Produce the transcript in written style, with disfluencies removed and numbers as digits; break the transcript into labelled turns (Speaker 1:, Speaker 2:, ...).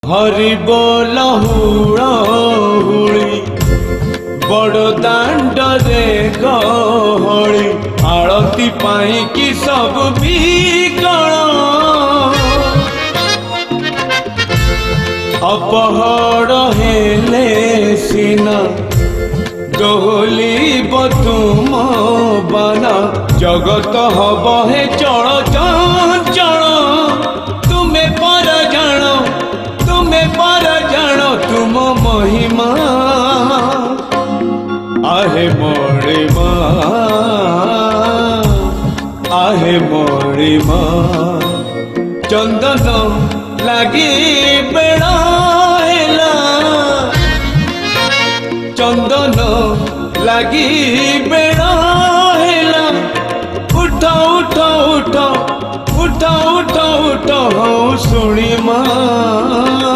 Speaker 1: हरि बोल हुड़ी बड़ दांड रे गहली आरती पाई कि सब बिकल अपहर हेले सिना दोहली तुम बाना जगत हब हे चल चंचल तुम्हें पर जानो तुम महिमा आहे मणिमा चंदन लगी बेड़ा हेला चंदन लगी बेड़ा हेला उठ उठ उठ उठ उठ उठ हूँ शुणी माँ।